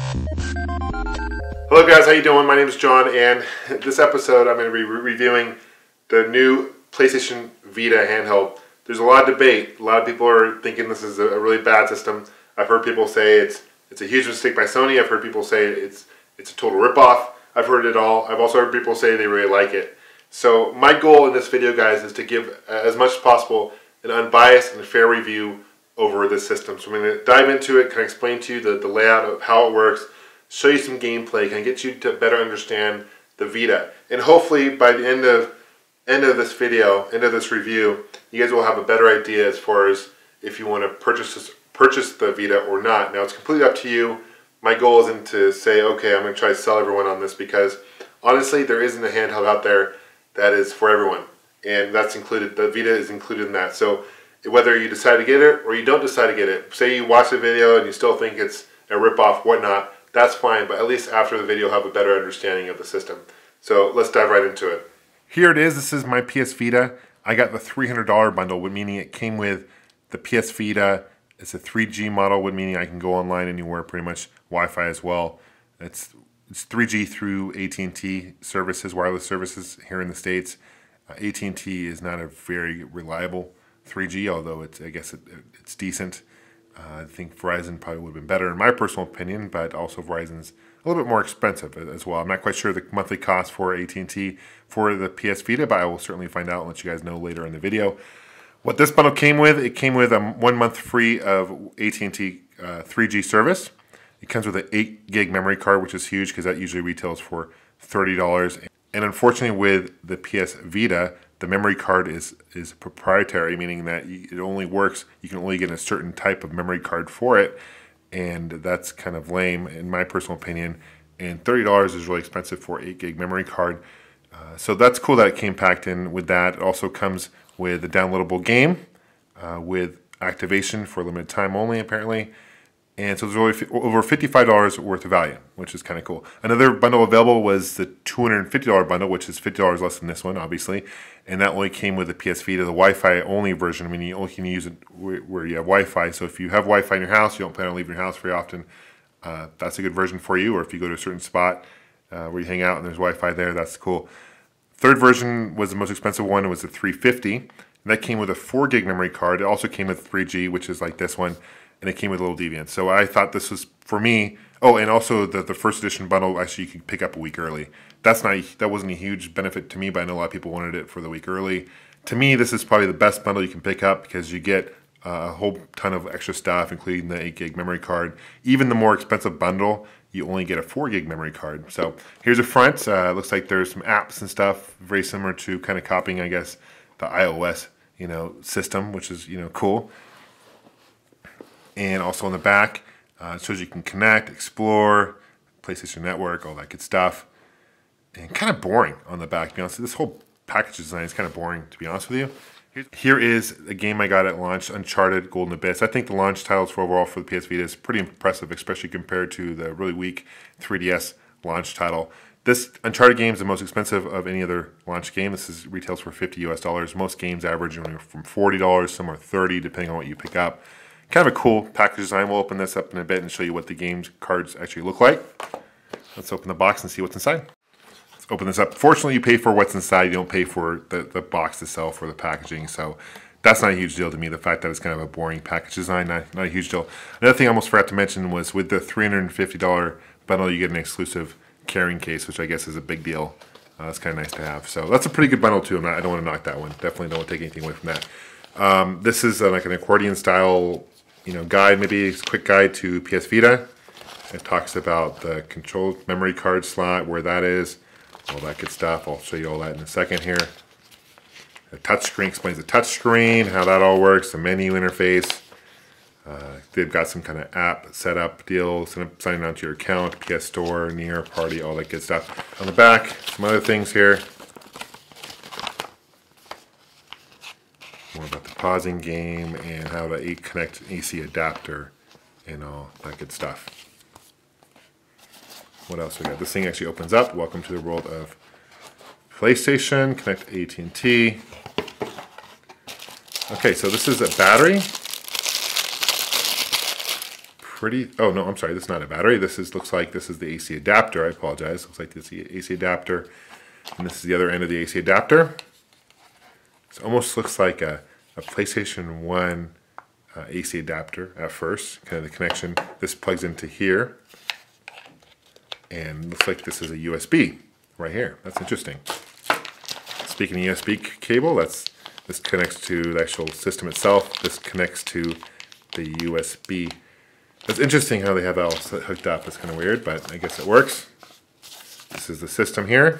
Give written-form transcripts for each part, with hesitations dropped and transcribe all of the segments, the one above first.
Hello guys, how you doing? My name is John, and this episode I'm going to be reviewing the new PlayStation Vita handheld. There's a lot of debate. A lot of people are thinking this is a really bad system. I've heard people say it's a huge mistake by Sony. I've heard people say it's a total ripoff. I've heard it all. I've also heard people say they really like it. So my goal in this video, guys, is to give as much as possible an unbiased and fair review over this system. So I'm going to dive into it, kind of explain to you the layout of how it works, show you some gameplay, kind of get you to better understand the Vita. And hopefully by the end of this video, end of this review, you guys will have a better idea as far as if you want to purchase the Vita or not. Now it's completely up to you. My goal isn't to say, okay, I'm going to try to sell everyone on this, because honestly there isn't a handheld out there that is for everyone. And that's included, the Vita is included in that. So whether you decide to get it or you don't decide to get it, say you watch the video and you still think it's a ripoff, whatnot, that's fine, but at least after the video you'll have a better understanding of the system. So let's dive right into it. Here it is. This is my PS Vita. I got the $300 bundle, meaning it came with the PS Vita. It's a 3G model, meaning I can go online anywhere, pretty much Wi-Fi as well. It's 3G through AT&T services, wireless services here in the States. AT&T is not a very reliable 3G, although I guess it's decent. I think Verizon probably would have been better in my personal opinion, but also Verizon's a little bit more expensive as well. I'm not quite sure the monthly cost for AT&T for the PS Vita, but I will certainly find out and let you guys know later in the video. What this bundle came with, it came with 1 month free of AT&T 3G service. It comes with an 8 gig memory card, which is huge because that usually retails for $30. And unfortunately with the PS Vita, the memory card is proprietary, meaning that it only works, you can only get a certain type of memory card for it, and that's kind of lame in my personal opinion. And $30 is really expensive for 8 gig memory card. So that's cool that it came packed in with that. It also comes with a downloadable game with activation for limited time only, apparently. And so there's over $55 worth of value, which is kind of cool. Another bundle available was the $250 bundle, which is $50 less than this one, obviously. And that only came with the PS Vita, the Wi-Fi only version. I mean, you only can use it where you have Wi-Fi. So if you have Wi-Fi in your house, you don't plan on leaving your house very often, that's a good version for you. Or if you go to a certain spot where you hang out and there's Wi-Fi there, that's cool. Third version was the most expensive one. It was the $350. And that came with a 4 gig memory card. It also came with 3G, which is like this one. And it came with a little deviant. So I thought this was for me. Oh, and also the first edition bundle, actually you could pick up a week early. That wasn't a huge benefit to me, but I know a lot of people wanted it for the week early. To me, this is probably the best bundle you can pick up because you get a whole ton of extra stuff, including the 8 gig memory card. Even the more expensive bundle, you only get a 4 gig memory card. So here's the front. Looks like there's some apps and stuff, very similar to kind of copying, I guess, the iOS, system, which is, cool. And also on the back, it shows you can connect, explore, PlayStation Network, all that good stuff. And kind of boring on the back, to be honest. This whole package design is kind of boring, to be honest with you. Here is a game I got at launch, Uncharted Golden Abyss. I think the launch titles overall for the PS Vita is pretty impressive, especially compared to the really weak 3DS launch title. This Uncharted game is the most expensive of any other launch game. This retails for $50 US. Most games average from $40, some are $30, depending on what you pick up. Kind of a cool package design. We'll open this up in a bit and show you what the games cards actually look like. Let's open the box and see what's inside. Let's open this up. Fortunately, you pay for what's inside. You don't pay for the box itself or the packaging. So that's not a huge deal to me. The fact that it's kind of a boring package design, not a huge deal. Another thing I almost forgot to mention was with the $350 bundle, you get an exclusive carrying case, which I guess is a big deal. That's kind of nice to have. So that's a pretty good bundle too. I don't want to knock that one. Definitely don't want to take anything away from that. This is like an accordion style guide, maybe a quick guide to PS Vita. It talks about the control memory card slot, where that is, all that good stuff. I'll show you all that in a second here. The touchscreen explains the touchscreen, how that all works, the menu interface. They've got some kind of app setup deal, signing on to your account, PS Store, Near, Party, all that good stuff. On the back, some other things here. More about the pausing game and how to connect AC adapter and all that good stuff. What else we got? This thing actually opens up. Welcome to the world of PlayStation. Connect AT&T. Okay, so this is a battery. pretty, oh no, I'm sorry, this is not a battery. Looks like this is the AC adapter. I apologize. Looks like this is the AC adapter. And this is the other end of the AC adapter. It almost looks like a PlayStation 1 AC adapter at first. Kind of the connection. This plugs into here. And looks like this is a USB right here. That's interesting. Speaking of USB cable, this connects to the actual system itself. This connects to the USB. It's interesting how they have that all hooked up. It's kind of weird, but I guess it works. This is the system here.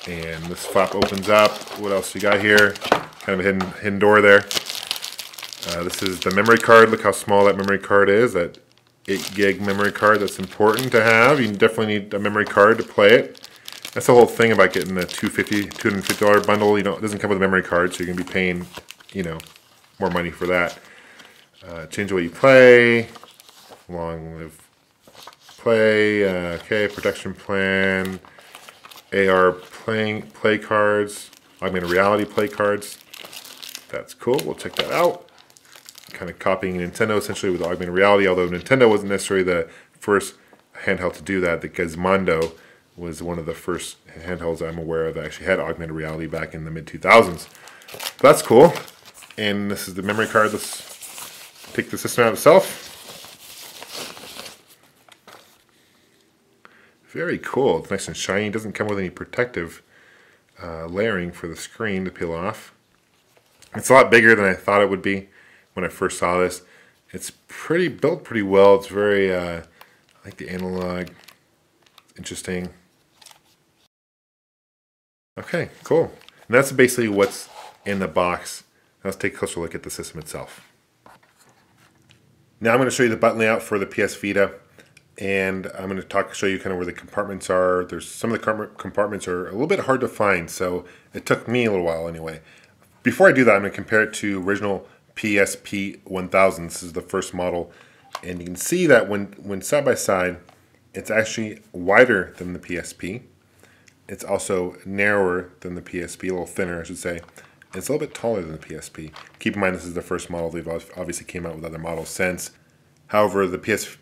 And this flap opens up. What else you got here? Kind of a hidden door there. This is the memory card. Look how small that memory card is. That 8 gig memory card. That's important to have. You definitely need a memory card to play it. That's the whole thing about getting the $250 bundle. You know, it doesn't come with a memory card, so you're gonna be paying, you know, more money for that. Change the way you play. Long live play. Okay, protection plan. AR play cards. Augmented reality play cards. That's cool. We'll check that out. Kind of copying Nintendo essentially with augmented reality, although Nintendo wasn't necessarily the first handheld to do that. The Gizmondo was one of the first handhelds I'm aware of that actually had augmented reality back in the mid-2000s. That's cool. And this is the memory card. Let's take the system out itself. Very cool. It's nice and shiny. It doesn't come with any protective layering for the screen to peel off. It's a lot bigger than I thought it would be when I first saw this. It's built pretty well. It's very, I like the analog. It's interesting. Okay, cool. And that's basically what's in the box. Now let's take a closer look at the system itself. Now I'm going to show you the button layout for the PS Vita, and I'm going to show you kind of where the compartments are. There's some of the compartments are a little bit hard to find, so it took me a little while anyway. Before I do that, I'm going to compare it to original PSP 1000. This is the first model, and you can see that when side by side, it's actually wider than the PSP. It's also narrower than the PSP, a little thinner, I should say. It's a little bit taller than the PSP. Keep in mind this is the first model. They've obviously came out with other models since. However, the PS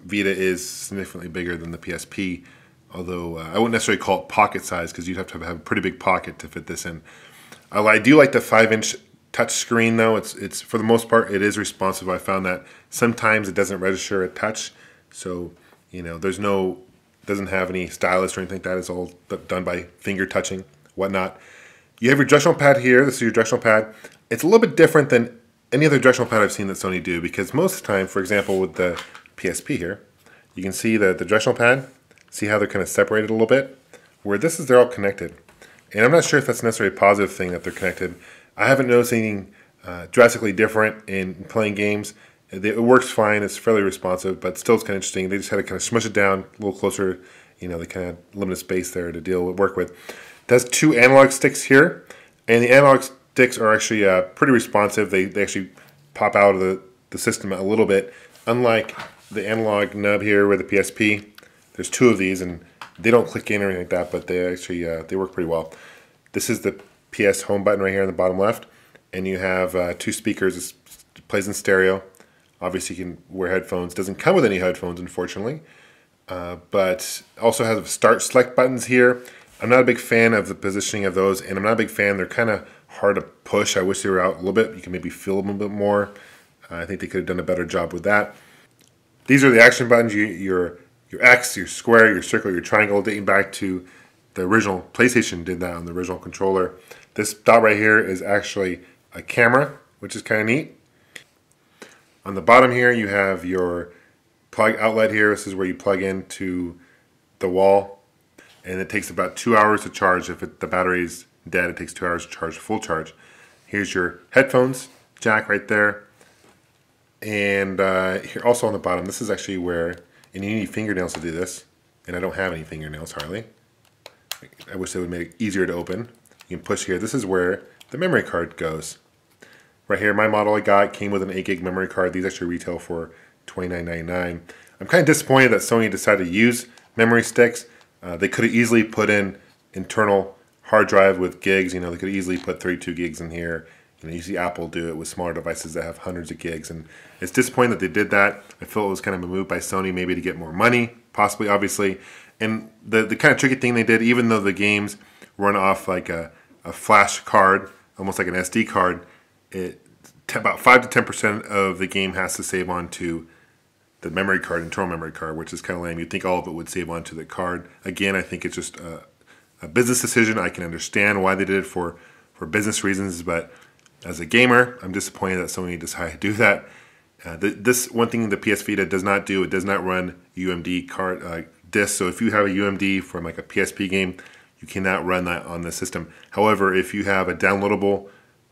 Vita is significantly bigger than the PSP, although I wouldn't necessarily call it pocket size because you'd have to have a pretty big pocket to fit this in. I do like the 5-inch touch screen though. It's for the most part it is responsive. I found that sometimes it doesn't register a touch, so you know doesn't have any stylus or anything like that. It's all done by finger touching, whatnot. You have your directional pad here. This is your directional pad. It's a little bit different than any other directional pad I've seen that Sony do, because most of the time, for example, with the PSP here, you can see the directional pad. See how they're kind of separated a little bit? Where this is, they're all connected. And I'm not sure if that's necessarily a positive thing that they're connected. I haven't noticed anything drastically different in playing games. It works fine. It's fairly responsive, but still it's kind of interesting. They just had to kind of smush it down a little closer. You know, they kind of had limited space there to work with. It has 2 analog sticks here, and the analog sticks are actually pretty responsive. They actually pop out of the system a little bit. Unlike the analog nub here with the PSP, there's 2 of these, and they don't click in or anything like that, but they actually they work pretty well. This is the PS home button right here in the bottom left, and you have 2 speakers. It plays in stereo. Obviously, you can wear headphones. Doesn't come with any headphones, unfortunately, but also has start select buttons here. I'm not a big fan of the positioning of those, and I'm not a big fan. They're kind of hard to push. I wish they were out a little bit. You can maybe feel them a bit more. I think they could have done a better job with that. These are the action buttons. Your X, your square, your circle, your triangle, dating back to the original PlayStation did that on the original controller. This dot right here is actually a camera, which is kind of neat. On the bottom here, you have your plug outlet here. This is where you plug into the wall, and it takes about 2 hours to charge. If the battery is dead, it takes 2 hours to charge full charge. Here's your headphones jack right there, and here also on the bottom, this is actually where, and you need fingernails to do this, and I don't have any fingernails hardly. I wish they would make it easier to open. You can push here. This is where the memory card goes. Right here, my model I got came with an 8 gig memory card. These actually retail for $29.99. I'm kind of disappointed that Sony decided to use memory sticks. They could have easily put in internal hard drive with gigs. You know, they could easily put 32 gigs in here. You see Apple do it with smaller devices that have hundreds of gigs, and it's disappointing that they did that. I feel it was kind of a move by Sony, maybe to get more money, possibly, obviously. And the kind of tricky thing they did, even though the games run off like a flash card, almost like an SD card, about 5 to 10% of the game has to save onto the memory card, internal memory card, which is kind of lame. You'd think all of it would save onto the card. Again, I think it's just a business decision. I can understand why they did it for business reasons, but as a gamer, I'm disappointed that Sony decided to do that. This one thing the PS Vita does not do, it does not run UMD card disc. So if you have a UMD from like a PSP game, you cannot run that on the system. However, if you have a downloadable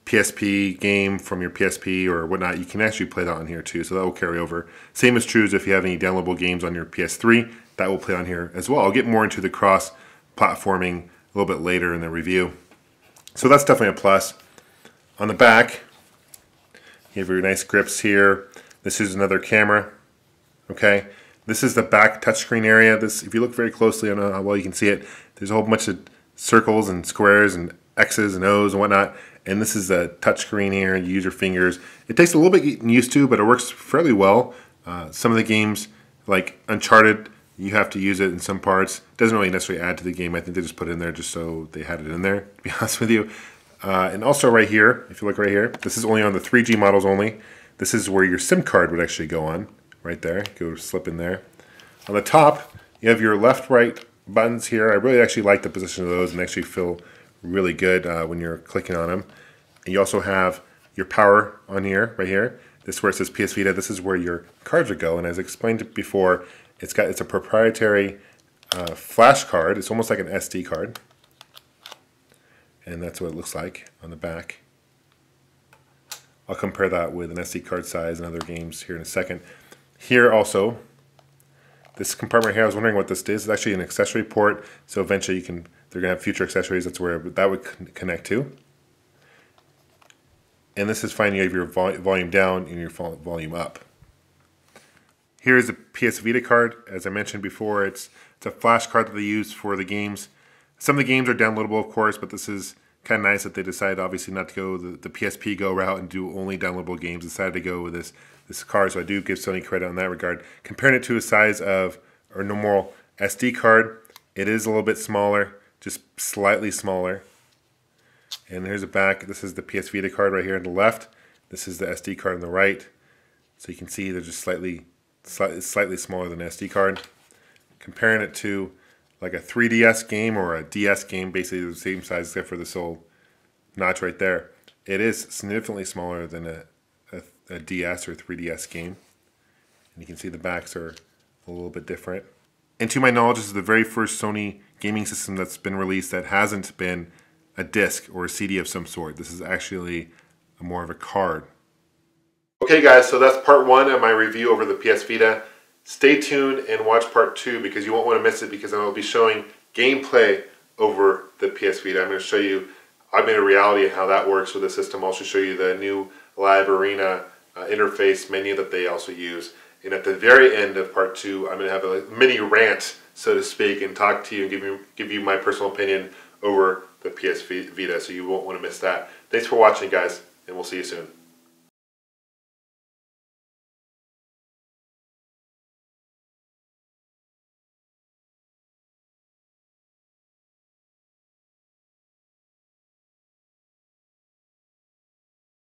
PSP game from your PSP or whatnot, you can actually play that on here too, so that will carry over. Same is true as if you have any downloadable games on your PS3, that will play on here as well. I'll get more into the cross-platforming a little bit later in the review. So that's definitely a plus. On the back, you have your nice grips here. This is another camera, okay? This is the back touchscreen area. This, if you look very closely, I don't know how well you can see it, there's a whole bunch of circles and squares and X's and O's and whatnot. And this is a touchscreen here. You use your fingers. It takes a little bit getting used to, but it works fairly well. Some of the games, like Uncharted, you have to use it in some parts. It doesn't really necessarily add to the game. I think they just put it in there just so they had it in there, to be honest with you. And also right here, if you look right here, this is only on the 3G models only. This is where your SIM card would actually go on, right there. Go slip in there. On the top, you have your left-right buttons here. I really actually like the position of those and actually feel really good when you're clicking on them. And you also have your power on here, right here. This is where it says PS Vita. This is where your cards would go. And as I explained before, it's a proprietary flash card. It's almost like an SD card. And that's what it looks like on the back. I'll compare that with an SD card size and other games here in a second. Here also, this compartment here, I was wondering what this is. It's actually an accessory port, so eventually they're going to have future accessories. That's where that would connect to. And this is fine. You have your volume down and your volume up. Here is a PS Vita card. As I mentioned before, it's a flash card that they use for the games. Some of the games are downloadable, of course, but this is kind of nice that they decided, obviously, not to go the PSP Go route and do only downloadable games. Decided to go with this card, so I do give Sony credit on that regard. Comparing it to a size of a normal SD card, it is a little bit smaller, just slightly smaller. And here's the back. This is the PS Vita card right here on the left. This is the SD card on the right. So you can see they're just slightly smaller than an SD card. Comparing it to like a 3DS game or a DS game, basically the same size except for this little notch right there. It is significantly smaller than a DS or 3DS game. And you can see the backs are a little bit different. And to my knowledge, this is the very first Sony gaming system that's been released that hasn't been a disc or a CD of some sort. This is actually more of a card. Okay guys, so that's part one of my review over the PS Vita. Stay tuned and watch part two because you won't want to miss it, because I will be showing gameplay over the PS Vita. I'm going to show you augmented reality and how that works with the system. I'll also show you the new Live Arena interface menu that they also use. And at the very end of part two, I'm going to have a mini rant, so to speak, and talk to you and give you my personal opinion over the PS Vita, so you won't want to miss that. Thanks for watching, guys, and we'll see you soon.